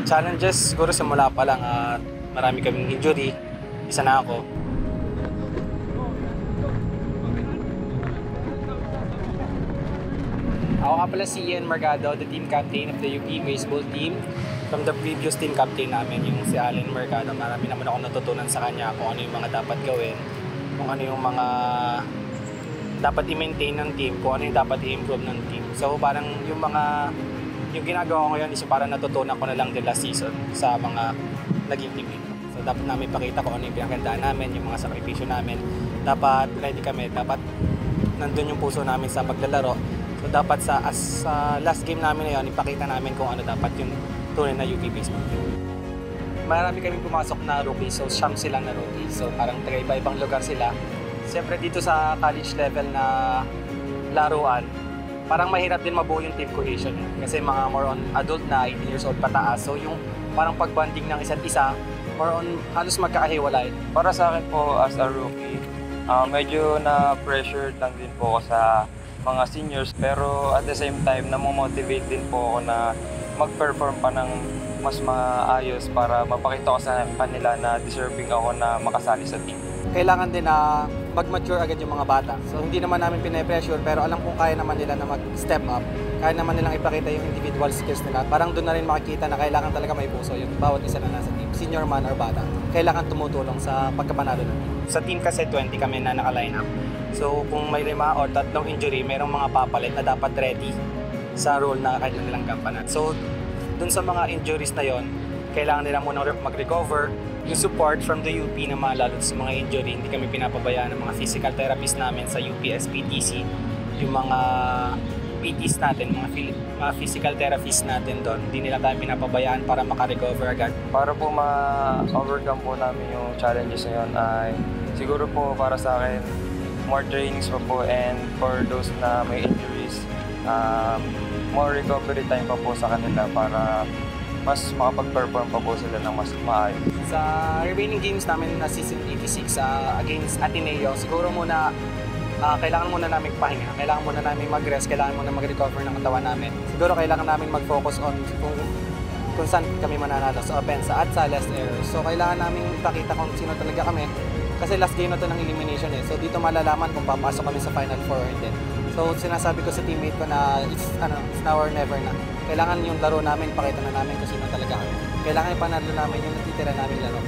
Challenges siguro simula pa lang, marami kaming injury, isa na ako. Ako nga pala si Ian Margado, the team captain of the UP baseball team. From the previous team captain namin, yung si Allen Mercado, marami naman ako natutunan sa kanya kung ano yung mga dapat gawin, kung ano yung mga dapat i-maintain ng team, kung ano yung dapat i-improve ng team. So parang yung ginagawa ko ngayon is parang natutunan ko na lang din last season sa mga naging teammate. So dapat namin ipakita kung ano yung pinagandaan namin, yung mga sakripisyo namin. Dapat ready kami, dapat nandun yung puso namin sa paglalaro. So dapat sa last game namin na yun, ipakita namin kung ano dapat yung tunay na UP baseball team. Marami kaming pumasok na rookie, so siyam silang na rookie. So parang taga-iba-ibang lugar sila. Siyempre dito sa college level na laruan, parang mahirap din mabuo yung team cohesion. Kasi mga more on adult na, 18 years old pataas. So yung parang pag-bonding ng isa't isa, more on halos magkakahiwalay. Para sa akin po as a rookie, medyo na-pressured lang din po ako sa mga seniors. Pero at the same time, namomotivate din po ako na mag-perform pa ng mas maayos para mapakita ko sa kanila na deserving ako na makasali sa team. Kailangan din na mag-mature agad yung mga bata. So hindi naman namin pine-pressure, pero alam kong kaya naman nila na mag-step up. Kaya naman nilang ipakita yung individual skills nila. Parang doon na rin makikita na kailangan talaga may puso yung bawat isa na nasa team. Senior man or bata, kailangan tumutulong sa pagkapanalo ng team. Sa team kasi 20 kami na naka-line up. So kung may 5 or 3 injury, mayroong mga papalit na dapat ready sa role na kailangan nilang gampanan. So dun sa mga injuries na yon, kailangan nila muna mag-recover. Yung support from the UP naman, lalo sa mga injury, hindi kami pinapabayaan ng mga physical therapist namin sa UPSPTC. Yung mga PTs natin, mga physical therapists natin doon, hindi nila tayo pinapabayaan para makarecover agad. Para po ma-overcome po namin yung challenges na yun ay siguro po para sa akin, more trainings pa po, and for those na may injuries, more recovery time pa po sa kanila para mas makapag-perform pa po sila ng mas maayos. Sa remaining games namin na season 86 against Ateneo, siguro muna kailangan muna namin pahinga, kailangan muna namin mag-rest, kailangan muna mag-recover ng katawan namin. Siguro kailangan namin mag-focus on kung saan kami mananalo, sa offense at sa last errors. So kailangan namin ipakita kung sino talaga kami kasi last game na to ng elimination eh. So dito malalaman kung papasok kami sa Final Four or hindi. So sinasabi ko sa teammate ko na it's now or never na. Kailangan yung laro namin, pakita na namin kung sino talaga kami. Kailangan ipanalo namin yung natitira namin laro.